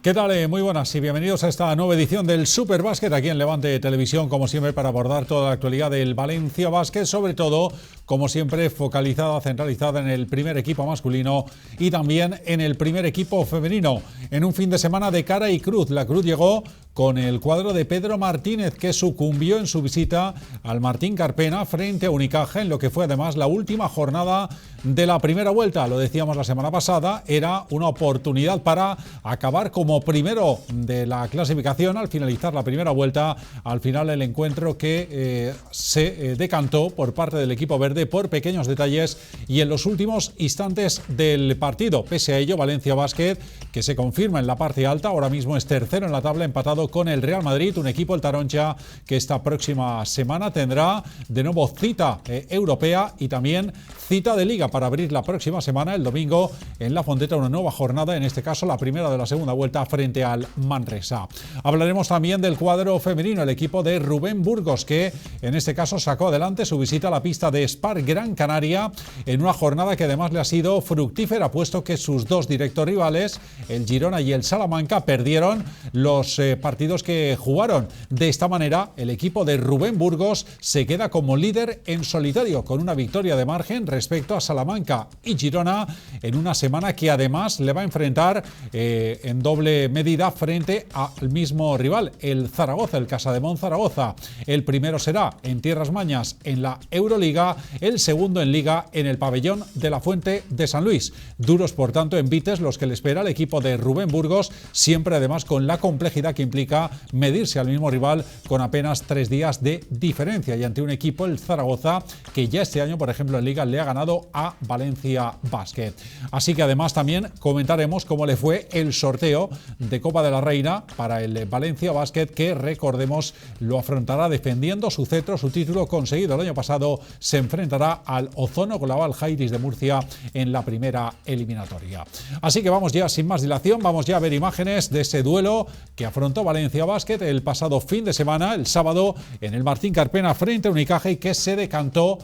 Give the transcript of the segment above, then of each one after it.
¿Qué tal? Muy buenas y bienvenidos a esta nueva edición del Superbásquet aquí en Levante Televisión, como siempre, para abordar toda la actualidad del Valencia Básquet, sobre todo, como siempre, focalizada, centralizada en el primer equipo masculino y también en el primer equipo femenino. En un fin de semana de cara y cruz, la cruz llegó con el cuadro de Pedro Martínez, que sucumbió en su visita al Martín Carpena frente a Unicaja, en lo que fue además la última jornada de la primera vuelta. Lo decíamos la semana pasada, era una oportunidad para acabar como primero de la clasificación al finalizar la primera vuelta. Al final el encuentro que se decantó por parte del equipo verde por pequeños detalles y en los últimos instantes del partido. Pese a ello, Valencia Básquet, que se confirma en la parte alta, ahora mismo es tercero en la tabla, empatado con el Real Madrid, un equipo, el Taronja, que esta próxima semana tendrá de nuevo cita europea y también cita de liga para abrir la próxima semana, el domingo, en La Fonteta, una nueva jornada, en este caso la primera de la segunda vuelta frente al Manresa. Hablaremos también del cuadro femenino, el equipo de Rubén Burgos, que en este caso sacó adelante su visita a la pista de Spark Gran Canaria en una jornada que además le ha sido fructífera, puesto que sus dos directos rivales, el Girona y el Salamanca, perdieron los partidos que jugaron. De esta manera, el equipo de Rubén Burgos se queda como líder en solitario, con una victoria de margen respecto a Salamanca y Girona, en una semana que además le va a enfrentar en doble medida frente al mismo rival, el Zaragoza, el Casademont Zaragoza. El primero será en Tierras Mañas en la Euroliga, el segundo en Liga en el pabellón de la Fuente de San Luis. Duros, por tanto, envites los que le espera al equipo de Rubén Burgos, siempre además con la complejidad que implica medirse al mismo rival con apenas 3 días de diferencia, y ante un equipo, el Zaragoza, que ya este año, por ejemplo, en Liga le ha ganado a Valencia Básquet. Así que además también comentaremos cómo le fue el sorteo de Copa de la Reina para el Valencia Básquet, que, recordemos, lo afrontará defendiendo su cetro, su título conseguido el año pasado. Se enfrentará al Ozono Global Jairis de Murcia en la primera eliminatoria. Así que vamos ya, sin más dilación, vamos ya a ver imágenes de ese duelo que afrontó Valencia Básquet el pasado fin de semana, el sábado, en el Martín Carpena frente a Unicaja, y que se decantó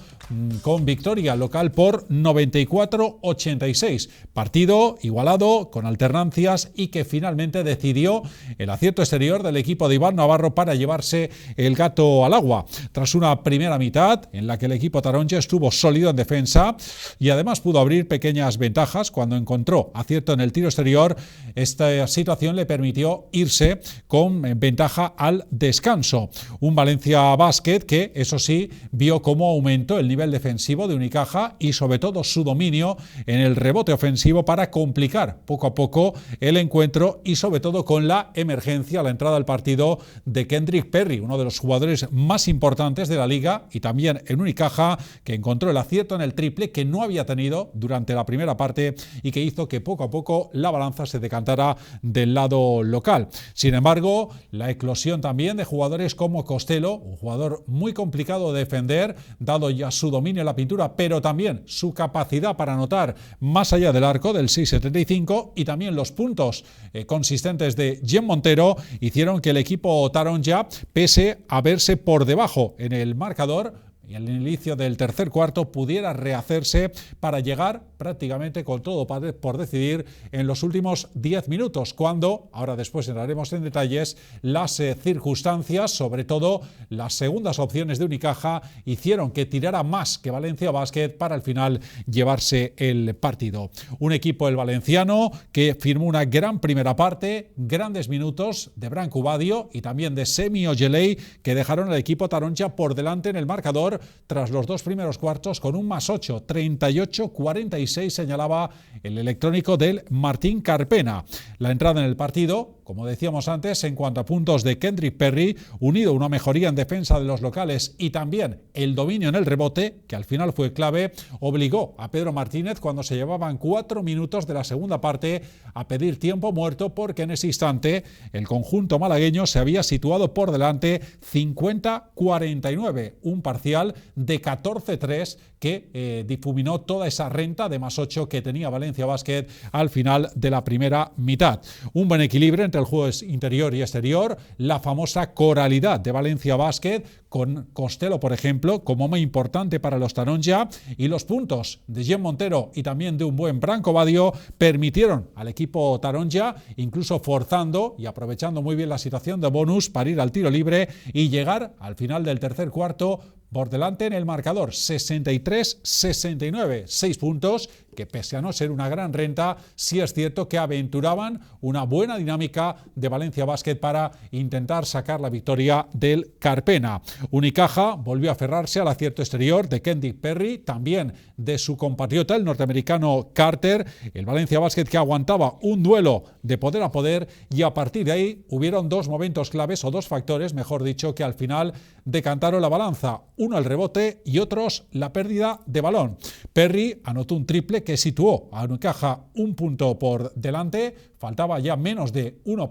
con victoria local por 94-86. Partido igualado, con alternancias, y que finalmente decidió el acierto exterior del equipo de Iván Navarro para llevarse el gato al agua. Tras una primera mitad en la que el equipo taronja estuvo sólido en defensa y además pudo abrir pequeñas ventajas cuando encontró acierto en el tiro exterior, esta situación le permitió irse con ventaja al descanso. Un Valencia Básquet que, eso sí, vio cómo aumentó el nivel defensivo de Unicaja y sobre todo su dominio en el rebote ofensivo para complicar poco a poco el encuentro, y sobre todo con la emergencia a la entrada del partido de Kendrick Perry, uno de los jugadores más importantes de la liga y también en Unicaja, que encontró el acierto en el triple que no había tenido durante la primera parte y que hizo que poco a poco la balanza se decantara del lado local. Sin embargo, la eclosión también de jugadores como Costello, un jugador muy complicado de defender, dado ya su dominio en la pintura, pero también su capacidad para anotar más allá del arco del 6,75, y también los puntos consistentes de Jen Montero, hicieron que el equipo taronja, pese a verse por debajo en el marcador y al inicio del tercer cuarto, pudiera rehacerse para llegar prácticamente con todo por decidir en los últimos 10 minutos, cuando, ahora después entraremos en detalles, las circunstancias, sobre todo las segundas opciones de Unicaja, hicieron que tirara más que Valencia Básquet para al final llevarse el partido. Un equipo, el valenciano, que firmó una gran primera parte, grandes minutos de Branco Badio y también de Semi Ojeley, que dejaron al equipo taronja por delante en el marcador tras los dos primeros cuartos con un +8, 38-46, señalaba el electrónico del Martín Carpena. La entrada en el partido, como decíamos antes, en cuanto a puntos de Kendrick Perry, unido a una mejoría en defensa de los locales y también el dominio en el rebote, que al final fue clave, obligó a Pedro Martínez, cuando se llevaban 4 minutos de la segunda parte, a pedir tiempo muerto, porque en ese instante el conjunto malagueño se había situado por delante 50-49, un parcial de 14-3 que difuminó toda esa renta de +8 que tenía Valencia Básquet al final de la primera mitad. Un buen equilibrio entre entre el juego interior y exterior, la famosa coralidad de Valencia Basket, con Costello, por ejemplo, como muy importante para los Taronja, y los puntos de Jen Montero y también de un buen Branco Badio permitieron al equipo Taronja, incluso forzando y aprovechando muy bien la situación de bonus para ir al tiro libre y llegar al final del tercer cuarto por delante en el marcador, 63-69, 6 puntos que, pese a no ser una gran renta, sí es cierto que aventuraban una buena dinámica de Valencia Basket para intentar sacar la victoria del Carpena. Unicaja volvió a aferrarse al acierto exterior de Kendrick Perry, también de su compatriota, el norteamericano Carter. El Valencia Basket que aguantaba un duelo de poder a poder, y a partir de ahí hubieron dos momentos claves, o dos factores, mejor dicho, que al final decantaron la balanza. Uno el rebote y otros la pérdida de balón. Perry anotó un triple que situó a Unicaja un punto por delante. Faltaba ya menos de un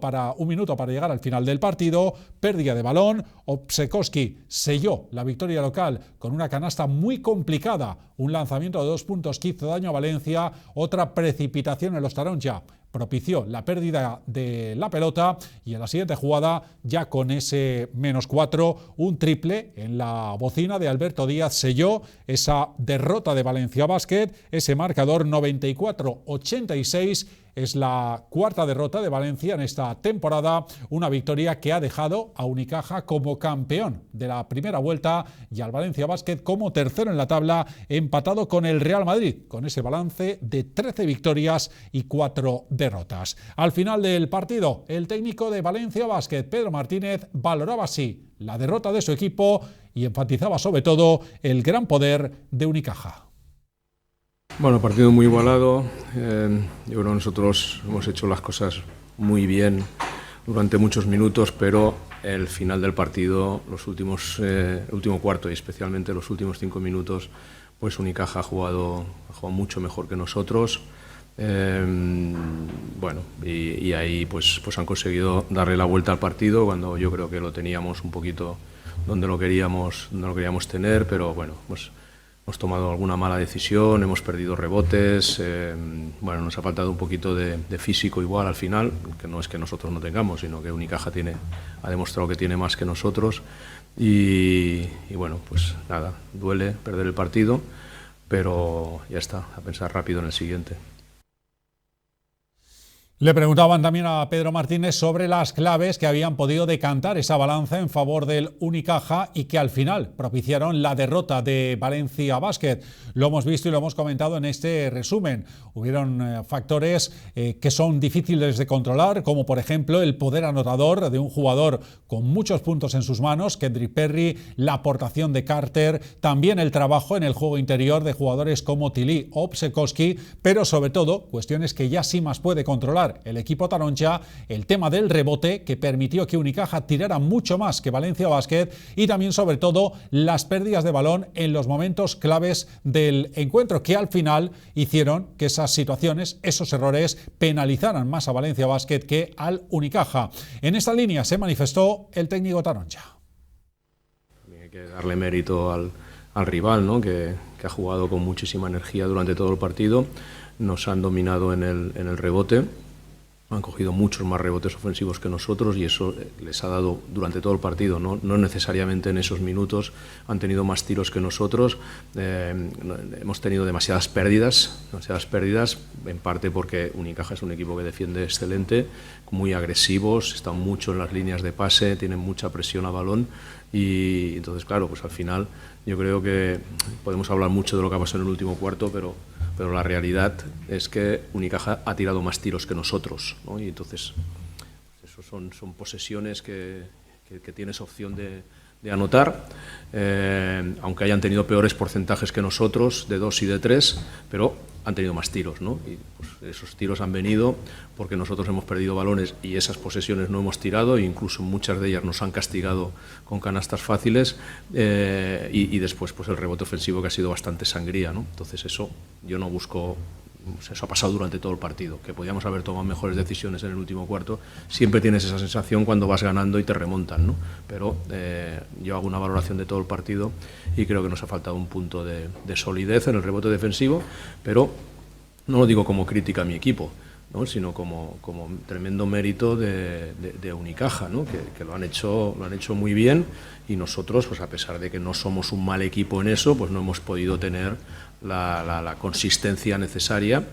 minuto para llegar al final del partido. Pérdida de balón. Obsekowski selló la victoria local con una canasta muy complicada. Un lanzamiento de 2 puntos que hizo daño a Valencia. Otra precipitación en los Taronja propició la pérdida de la pelota, y en la siguiente jugada, ya con ese -4, un triple en la bocina de Alberto Díaz selló esa derrota de Valencia Basket. Ese marcador 94-86 es la cuarta derrota de Valencia en esta temporada, una victoria que ha dejado a Unicaja como campeón de la primera vuelta y al Valencia Basket como tercero en la tabla, empatado con el Real Madrid, con ese balance de 13 victorias y 4 derrotas. Al final del partido, el técnico de Valencia Basket, Pedro Martínez, valoraba así la derrota de su equipo y enfatizaba sobre todo el gran poder de Unicaja. Bueno, partido muy igualado. Yo creo que nosotros hemos hecho las cosas muy bien durante muchos minutos, pero el final del partido, el último cuarto y especialmente los últimos 5 minutos, pues Unicaja ha jugado mucho mejor que nosotros. Bueno, y ahí pues han conseguido darle la vuelta al partido cuando yo creo que lo teníamos un poquito donde lo queríamos tener, pero bueno, pues hemos tomado alguna mala decisión, hemos perdido rebotes, bueno, nos ha faltado un poquito de físico igual al final, que no es que nosotros no tengamos, sino que Unicaja ha demostrado que tiene más que nosotros, y bueno, pues nada, duele perder el partido, pero ya está, a pensar rápido en el siguiente. Le preguntaban también a Pedro Martínez sobre las claves que habían podido decantar esa balanza en favor del Unicaja y que al final propiciaron la derrota de Valencia Basket. Lo hemos visto y lo hemos comentado en este resumen. Hubieron factores que son difíciles de controlar, como por ejemplo el poder anotador de un jugador con muchos puntos en sus manos, Kendrick Perry, la aportación de Carter, también el trabajo en el juego interior de jugadores como Tilly o Obsekowski, pero sobre todo cuestiones que ya sí más puede controlar el equipo Taronja, el tema del rebote, que permitió que Unicaja tirara mucho más que Valencia Basket, y también sobre todo las pérdidas de balón en los momentos claves del encuentro, que al final hicieron que esas situaciones, esos errores, penalizaran más a Valencia Basket que al Unicaja. En esta línea se manifestó el técnico Taronja. También hay que darle mérito al rival, ¿no? que ha jugado con muchísima energía durante todo el partido. Nos han dominado en el rebote. Han cogido muchos más rebotes ofensivos que nosotros, y eso les ha dado durante todo el partido, no necesariamente en esos minutos, han tenido más tiros que nosotros. Hemos tenido demasiadas pérdidas, en parte porque Unicaja es un equipo que defiende excelente, muy agresivos, están mucho en las líneas de pase, tienen mucha presión a balón, y entonces claro, pues al final yo creo que podemos hablar mucho de lo que ha pasado en el último cuarto, pero la realidad es que Unicaja ha tirado más tiros que nosotros, ¿no? Y entonces eso son posesiones que tienes opción de anotar, aunque hayan tenido peores porcentajes que nosotros, de 2 y de 3, pero han tenido más tiros, ¿no? Y pues, esos tiros han venido porque nosotros hemos perdido balones y esas posesiones no hemos tirado, e incluso muchas de ellas nos han castigado con canastas fáciles, y después pues el rebote ofensivo, que ha sido bastante sangría, ¿no? Entonces eso yo no busco. Eso ha pasado durante todo el partido, que podíamos haber tomado mejores decisiones en el último cuarto. Siempre tienes esa sensación cuando vas ganando y te remontan, ¿no? Pero yo hago una valoración de todo el partido y creo que nos ha faltado un punto de solidez en el rebote defensivo, pero no lo digo como crítica a mi equipo, ¿no? Sino como tremendo mérito de Unicaja, ¿no? que lo han hecho muy bien, y nosotros, pues a pesar de que no somos un mal equipo en eso, pues no hemos podido tener la consistencia necesaria,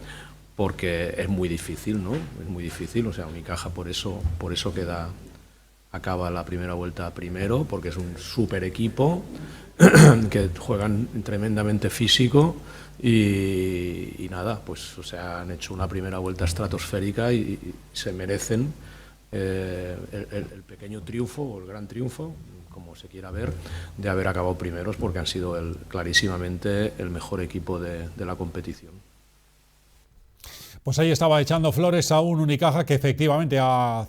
porque es muy difícil, ¿no? Es muy difícil, o sea, Unicaja por eso acaba la primera vuelta primero, porque es un súper equipo que juegan tremendamente físico y nada, pues o sea, han hecho una primera vuelta estratosférica y se merecen el pequeño triunfo o el gran triunfo, como se quiera ver, de haber acabado primeros, porque han sido clarísimamente el mejor equipo de la competición. Pues ahí estaba echando flores a un Unicaja que efectivamente ha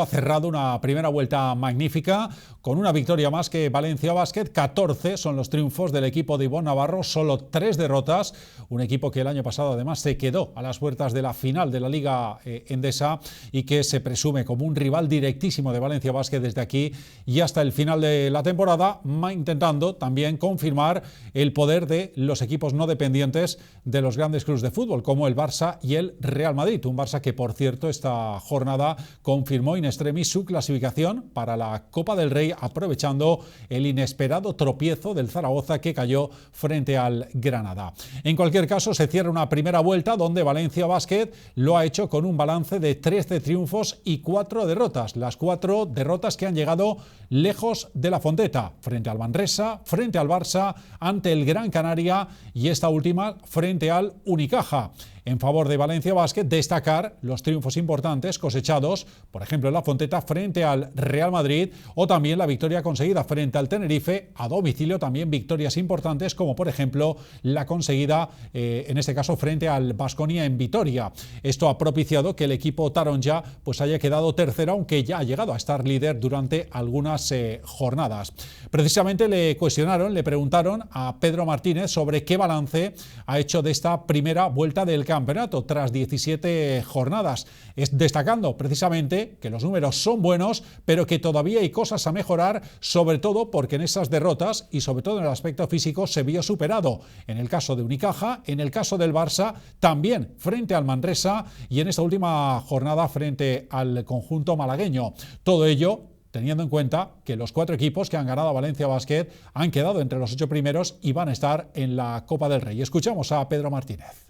cerrado una primera vuelta magnífica, con una victoria más que Valencia Basket. 14 son los triunfos del equipo de Ivonne Navarro, solo 3 derrotas, un equipo que el año pasado además se quedó a las puertas de la final de la Liga Endesa y que se presume como un rival directísimo de Valencia Basket desde aquí y hasta el final de la temporada, intentando también confirmar el poder de los equipos no dependientes de los grandes clubes de fútbol, como el Barça y el Real Madrid. Un Barça que, por cierto, esta jornada confirmó in extremis su clasificación para la Copa del Rey, aprovechando el inesperado tropiezo del Zaragoza, que cayó frente al Granada. En cualquier caso, se cierra una primera vuelta donde Valencia Basket lo ha hecho con un balance de 13 triunfos y 4 derrotas. Las 4 derrotas que han llegado lejos de la Fonteta, frente al Manresa, frente al Barça, ante el Gran Canaria y esta última frente al Unicaja. En favor de Valencia Basket, destacar los triunfos importantes cosechados, por ejemplo, en la Fonteta frente al Real Madrid, o también la victoria conseguida frente al Tenerife a domicilio, también victorias importantes, como por ejemplo la conseguida en este caso frente al Baskonia en Vitoria. Esto ha propiciado que el equipo taronja pues haya quedado tercero, aunque ya ha llegado a estar líder durante algunas jornadas. Precisamente le preguntaron a Pedro Martínez sobre qué balance ha hecho de esta primera vuelta del campeonato tras 17 jornadas, destacando precisamente que los números son buenos, pero que todavía hay cosas a mejorar, sobre todo porque en esas derrotas y sobre todo en el aspecto físico se vio superado. En el caso de Unicaja, en el caso del Barça, también frente al Manresa y en esta última jornada frente al conjunto malagueño. Todo ello teniendo en cuenta que los 4 equipos que han ganado a Valencia Basket han quedado entre los 8 primeros y van a estar en la Copa del Rey. Escuchamos a Pedro Martínez.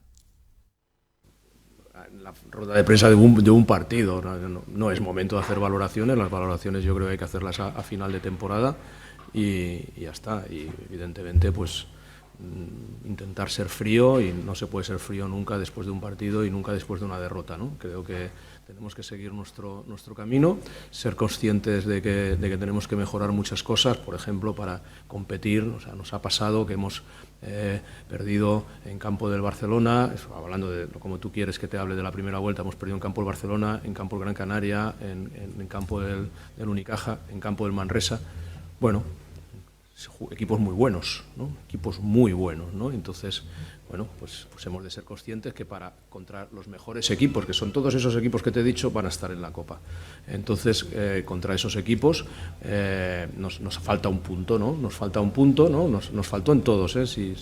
La rueda de prensa de un partido, no es momento de hacer valoraciones. Las valoraciones yo creo que hay que hacerlas a final de temporada y ya está. Y evidentemente pues intentar ser frío, y no se puede ser frío nunca después de un partido y nunca después de una derrota, ¿no? Creo que tenemos que seguir nuestro camino, ser conscientes de que tenemos que mejorar muchas cosas, por ejemplo, para competir. O sea, nos ha pasado que hemos perdido en campo del Barcelona, hablando de como tú quieres que te hable de la primera vuelta, hemos perdido en campo del Barcelona, en campo del Gran Canaria, en campo del Unicaja, en campo del Manresa. Bueno, equipos muy buenos, ¿no? Equipos muy buenos, ¿no? Entonces, bueno, pues hemos de ser conscientes que contra los mejores equipos, que son todos esos equipos que te he dicho, van a estar en la Copa. Entonces, contra esos equipos nos falta un punto, ¿no? Nos falta un punto, ¿no? Nos faltó en todos, ¿eh? Sí,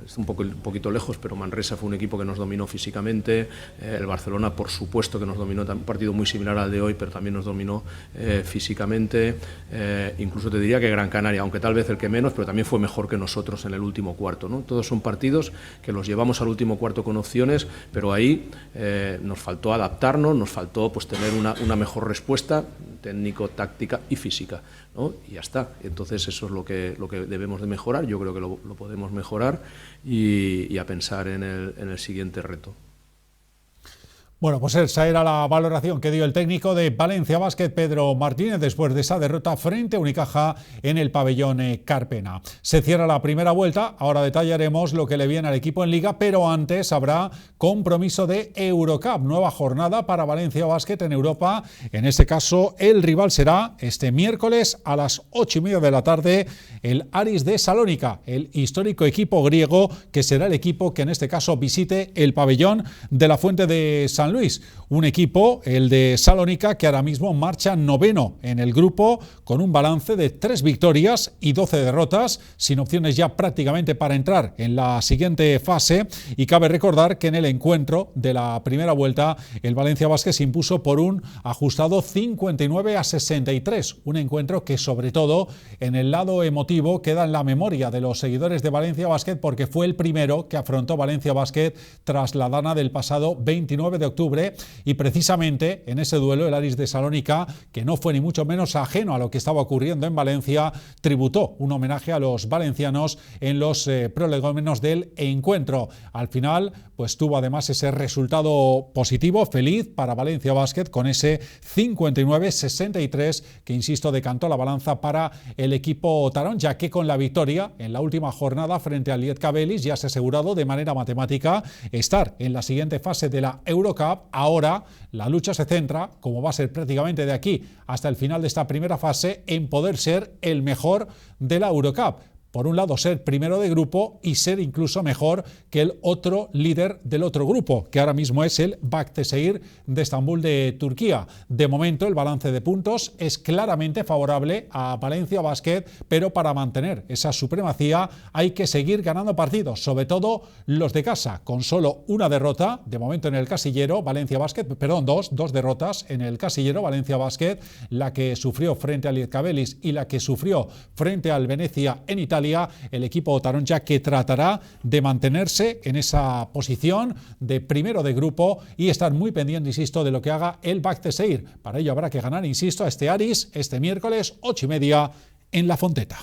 es un poquito lejos, pero Manresa fue un equipo que nos dominó físicamente, el Barcelona por supuesto que nos dominó, un partido muy similar al de hoy, pero también nos dominó físicamente, incluso te diría que Gran Canaria, aunque tal vez el que menos, pero también fue mejor que nosotros en el último cuarto, ¿no? Todos son partidos que los llevamos al último cuarto con opciones, pero ahí nos faltó adaptarnos, nos faltó pues tener una mejor respuesta técnico, táctica y física, ¿no? Y ya está. Entonces eso es lo que debemos de mejorar. Yo creo que lo podemos mejorar y a pensar en el siguiente reto. Bueno, pues esa era la valoración que dio el técnico de Valencia Basket, Pedro Martínez, después de esa derrota frente a Unicaja en el pabellón Carpena. Se cierra la primera vuelta, ahora detallaremos lo que le viene al equipo en Liga, pero antes habrá compromiso de Eurocup, nueva jornada para Valencia Basket en Europa. En este caso, el rival será este miércoles a las 8:30 de la tarde, el Aris de Salónica, el histórico equipo griego, que será el equipo que en este caso visite el pabellón de la Fuente de San Luis. Un equipo, el de Salónica, que ahora mismo marcha noveno en el grupo con un balance de 3 victorias y 12 derrotas, sin opciones ya prácticamente para entrar en la siguiente fase. Y cabe recordar que en el encuentro de la primera vuelta el Valencia Basket se impuso por un ajustado 59-63. Un encuentro que sobre todo en el lado emotivo queda en la memoria de los seguidores de Valencia Basket porque fue el primero que afrontó Valencia Basket tras la dana del pasado 29 de octubre y precisamente en ese duelo el Aris de Salónica, que no fue ni mucho menos ajeno a lo que estaba ocurriendo en Valencia, tributó un homenaje a los valencianos en los prolegómenos del encuentro. Al final pues tuvo además ese resultado positivo, feliz para Valencia Basket con ese 59-63 que, insisto, decantó la balanza para el equipo taronja, que con la victoria en la última jornada frente al Liet Cabelis ya se ha asegurado de manera matemática estar en la siguiente fase de la Eurocup. Ahora la lucha se centra, como va a ser prácticamente de aquí hasta el final de esta primera fase, en poder ser el mejor de la Eurocup. Por un lado, ser primero de grupo y ser incluso mejor que el otro líder del otro grupo, que ahora mismo es el Başakşehir de Estambul de Turquía. De momento, el balance de puntos es claramente favorable a Valencia Basket, pero para mantener esa supremacía hay que seguir ganando partidos, sobre todo los de casa, con solo una derrota, de momento en el casillero, Valencia Basket, perdón, dos derrotas en el casillero, Valencia Basket, la que sufrió frente al Liet Cabelis y la que sufrió frente al Venecia en Italia. El equipo taronja que tratará de mantenerse en esa posición de primero de grupo y estar muy pendiente, insisto, de lo que haga el Başakşehir. Para ello habrá que ganar, insisto, a este Aris este miércoles 8:30 en La Fonteta.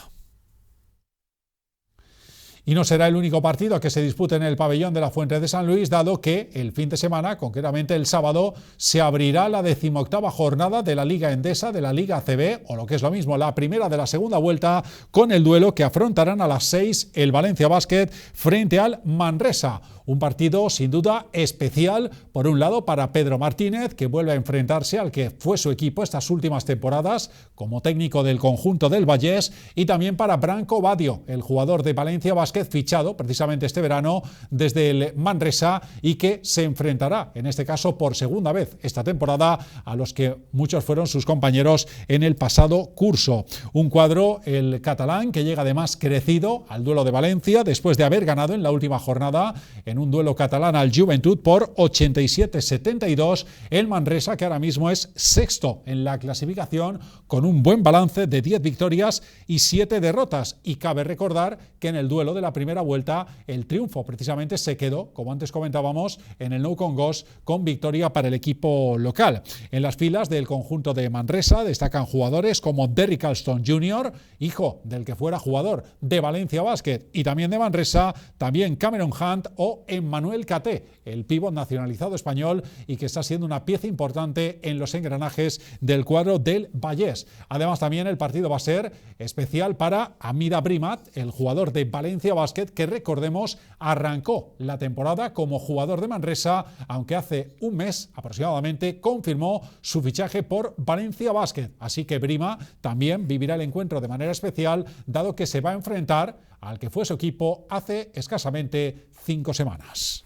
Y no será el único partido que se dispute en el pabellón de la Fuente de San Luis, dado que el fin de semana, concretamente el sábado, se abrirá la 18ª jornada de la Liga Endesa, de la Liga ACB, o lo que es lo mismo, la primera de la segunda vuelta, con el duelo que afrontarán a las 6 el Valencia Basket frente al Manresa. Un partido sin duda especial, por un lado para Pedro Martínez, que vuelve a enfrentarse al que fue su equipo estas últimas temporadas como técnico del conjunto del Vallés, y también para Branko Badio, el jugador de Valencia Basket fichado precisamente este verano desde el Manresa y que se enfrentará en este caso por segunda vez esta temporada a los que muchos fueron sus compañeros en el pasado curso. Un cuadro, el catalán, que llega además crecido al duelo de Valencia después de haber ganado en la última jornada en un duelo catalán al Joventut por 87-72, el Manresa, que ahora mismo es sexto en la clasificación con un buen balance de 10 victorias y 7 derrotas. Y cabe recordar que en el duelo de la primera vuelta el triunfo precisamente se quedó, como antes comentábamos, en el Nou Congost con victoria para el equipo local. En las filas del conjunto de Manresa destacan jugadores como Derrick Alston Jr., hijo del que fuera jugador de Valencia Basket y también de Manresa, también Cameron Hunt o Emmanuel Caté, el pívot nacionalizado español y que está siendo una pieza importante en los engranajes del cuadro del Vallés. Además, también el partido va a ser especial para Amida Brimat, el jugador de Valencia Basket, que recordemos arrancó la temporada como jugador de Manresa, aunque hace un mes aproximadamente confirmó su fichaje por Valencia Basket. Así que Brima también vivirá el encuentro de manera especial, dado que se va a enfrentar al que fue su equipo hace escasamente 5 semanas.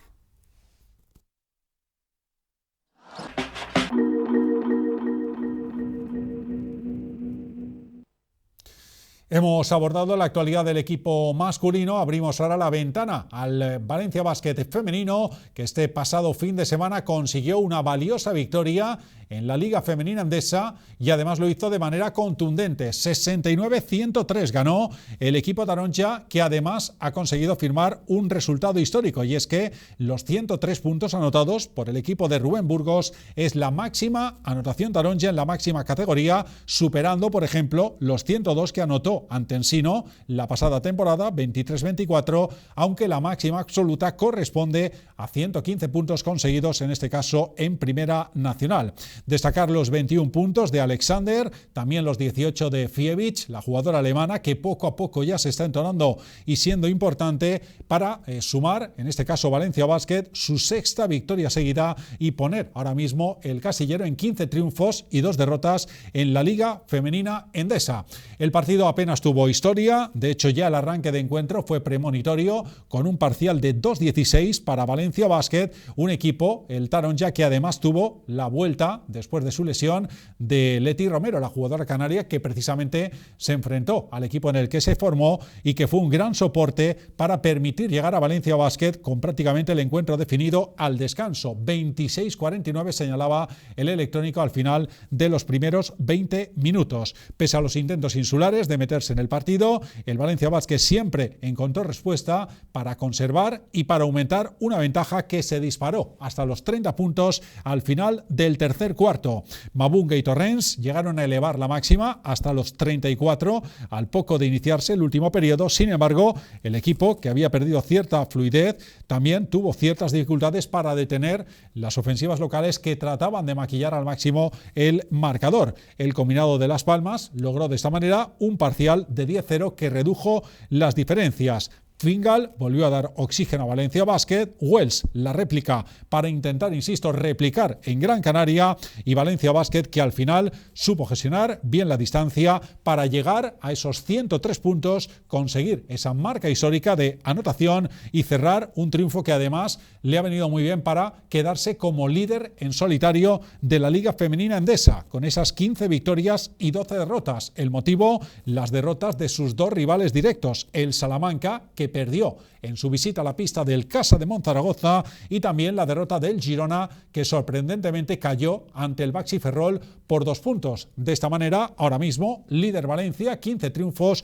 Hemos abordado la actualidad del equipo masculino. Abrimos ahora la ventana al Valencia Basket femenino, que este pasado fin de semana consiguió una valiosa victoria en la Liga Femenina Endesa y además lo hizo de manera contundente. 69-103 ganó el equipo taronja, que además ha conseguido firmar un resultado histórico, y es que los 103 puntos anotados por el equipo de Rubén Burgos es la máxima anotación taronja en la máxima categoría, superando por ejemplo los 102 que anotó ante Ensino la pasada temporada, 23-24, aunque la máxima absoluta corresponde a 115 puntos conseguidos en este caso en Primera Nacional. Destacar los 21 puntos de Alexander, también los 18 de Fievich, la jugadora alemana, que poco a poco ya se está entonando y siendo importante para sumar, en este caso Valencia Basket, su sexta victoria seguida y poner ahora mismo el casillero en 15 triunfos y 2 derrotas en la Liga Femenina Endesa. El partido apenas tuvo historia, de hecho ya el arranque de encuentro fue premonitorio con un parcial de 2-16 para Valencia Basket, un equipo, el Taronja, que además tuvo la vuelta después de su lesión de Leti Romero, la jugadora canaria que precisamente se enfrentó al equipo en el que se formó y que fue un gran soporte para permitir llegar a Valencia Basket con prácticamente el encuentro definido al descanso. 26-49 señalaba el electrónico al final de los primeros 20 minutos. Pese a los intentos insulares de meterse en el partido, el Valencia Basket siempre encontró respuesta para conservar y para aumentar una ventaja que se disparó hasta los 30 puntos al final del tercer cuarto. Mabunga y Torrens llegaron a elevar la máxima hasta los 34 al poco de iniciarse el último periodo. Sin embargo, el equipo, que había perdido cierta fluidez, también tuvo ciertas dificultades para detener las ofensivas locales que trataban de maquillar al máximo el marcador. El combinado de Las Palmas logró de esta manera un parcial de 10-0 que redujo las diferencias. Fingal volvió a dar oxígeno a Valencia Basket, Wells la réplica para intentar, insisto, replicar en Gran Canaria, y Valencia Basket que al final supo gestionar bien la distancia para llegar a esos 103 puntos, conseguir esa marca histórica de anotación y cerrar un triunfo que además le ha venido muy bien para quedarse como líder en solitario de la Liga Femenina Endesa, con esas 15 victorias y 12 derrotas. El motivo, las derrotas de sus dos rivales directos, el Salamanca, que perdió en su visita a la pista del Casa de Monzaragoza, y también la derrota del Girona, que sorprendentemente cayó ante el Baxi Ferrol por 2 puntos. De esta manera, ahora mismo, líder Valencia, 15 triunfos,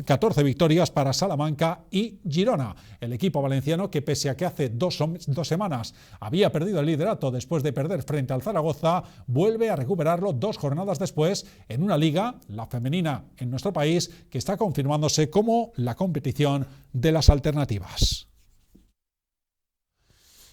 14 victorias para Salamanca y Girona. El equipo valenciano, que pese a que hace dos semanas había perdido el liderato después de perder frente al Zaragoza, vuelve a recuperarlo 2 jornadas después en una liga, la femenina en nuestro país, que está confirmándose como la competición de las alternativas.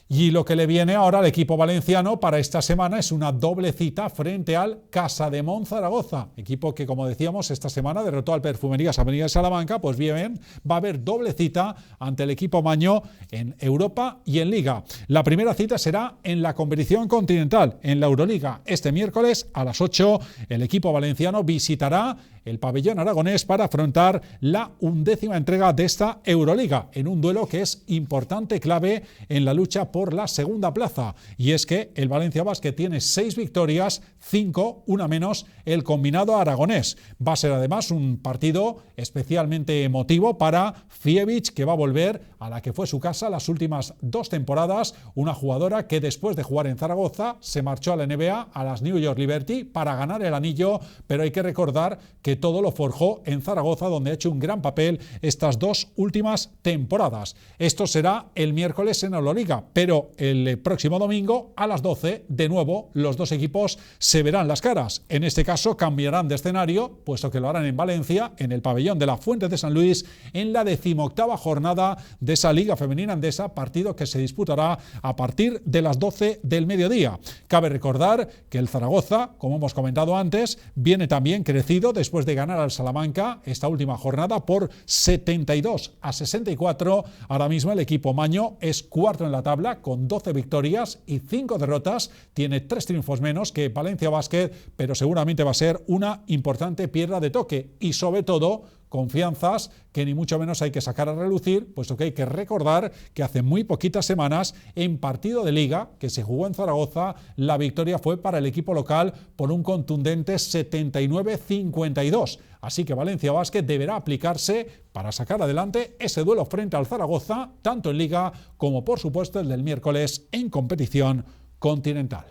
Y lo que le viene ahora al equipo valenciano para esta semana es una doble cita frente al Casa de Monzaragoza, equipo que, como decíamos, esta semana derrotó al Perfumerías Avenida de Salamanca. Pues bien, va a haber doble cita ante el equipo maño en Europa y en Liga. La primera cita será en la competición continental, en la Euroliga. Este miércoles a las 8 el equipo valenciano visitará el pabellón aragonés para afrontar la 11ª entrega de esta Euroliga, en un duelo que es importante, clave en la lucha por la segunda plaza. Y es que el Valencia Basket tiene 6 victorias, 5, una menos el combinado aragonés. Va a ser además un partido especialmente emotivo para Fievich, que va a volver a la que fue su casa las últimas 2 temporadas, una jugadora que después de jugar en Zaragoza se marchó a la NBA, a las New York Liberty, para ganar el anillo, pero hay que recordar que todo lo forjó en Zaragoza, donde ha hecho un gran papel estas 2 últimas temporadas. Esto será el miércoles en Euroliga, pero el próximo domingo a las 12, de nuevo, los 2 equipos se verán las caras. En este caso cambiarán de escenario, puesto que lo harán en Valencia, en el pabellón de la Fuente de San Luis, en la 18ª jornada de esa Liga Femenina Endesa, partido que se disputará a partir de las 12 del mediodía. Cabe recordar que el Zaragoza, como hemos comentado antes, viene también crecido después de ganar al Salamanca esta última jornada por 72-64. Ahora mismo el equipo maño es cuarto en la tabla con 12 victorias y 5 derrotas. Tiene 3 triunfos menos que Valencia Basket, pero seguramente va a ser una importante piedra de toque y, sobre todo, confianzas que ni mucho menos hay que sacar a relucir, puesto que hay que recordar que hace muy poquitas semanas, en partido de Liga que se jugó en Zaragoza, la victoria fue para el equipo local por un contundente 79-52. Así que Valencia Basket deberá aplicarse para sacar adelante ese duelo frente al Zaragoza, tanto en Liga como, por supuesto, el del miércoles en competición continental.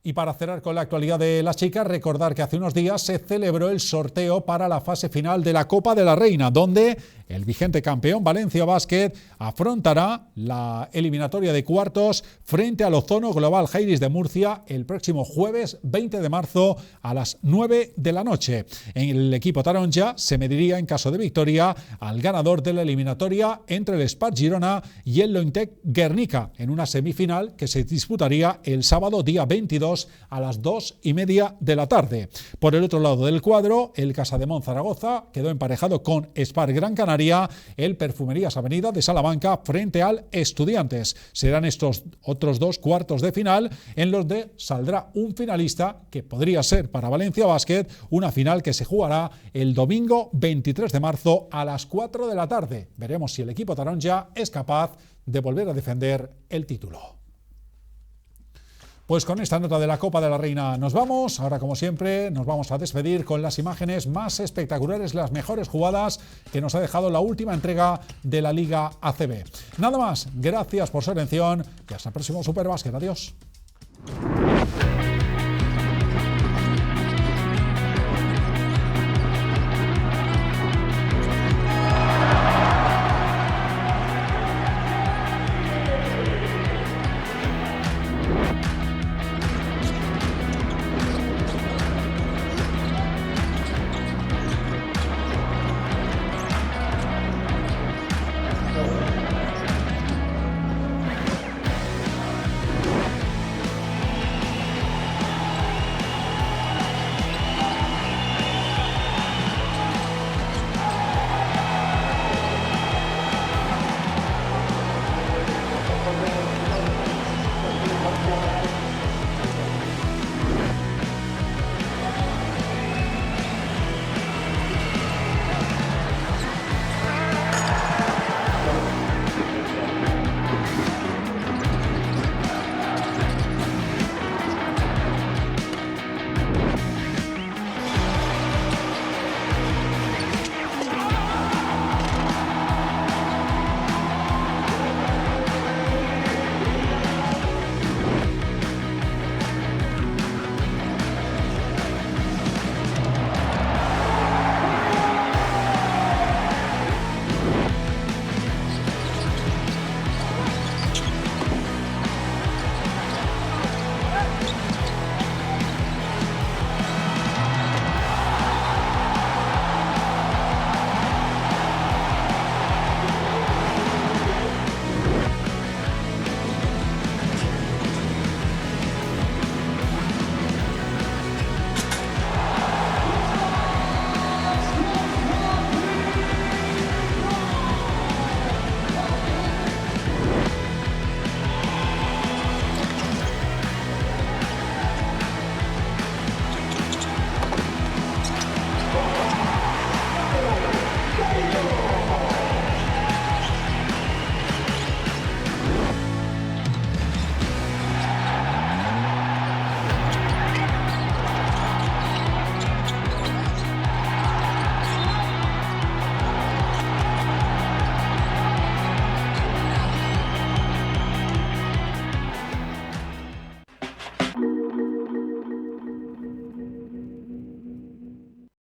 Y para cerrar con la actualidad de las chicas, recordar que hace unos días se celebró el sorteo para la fase final de la Copa de la Reina, donde el vigente campeón Valencia Basket afrontará la eliminatoria de cuartos frente al Ozono Global Jairis de Murcia el próximo jueves 20 de marzo a las 9 de la noche. El equipo taronja se mediría, en caso de victoria, al ganador de la eliminatoria entre el Esparç Girona y el Lointec Guernica, en una semifinal que se disputaría el sábado día 22 a las 2:30 de la tarde. Por el otro lado del cuadro, el Casademont Zaragoza quedó emparejado con Esparç Gran Canaria, el Perfumerías Avenida de Salamanca frente al Estudiantes. Serán estos otros dos cuartos de final en los que saldrá un finalista que podría ser para Valencia Basket, una final que se jugará el domingo 23 de marzo a las 4 de la tarde. Veremos si el equipo taronja es capaz de volver a defender el título. Pues con esta nota de la Copa de la Reina nos vamos. Ahora, como siempre, nos vamos a despedir con las imágenes más espectaculares, las mejores jugadas que nos ha dejado la última entrega de la Liga ACB. Nada más, gracias por su atención y hasta el próximo Superbásquet. Adiós.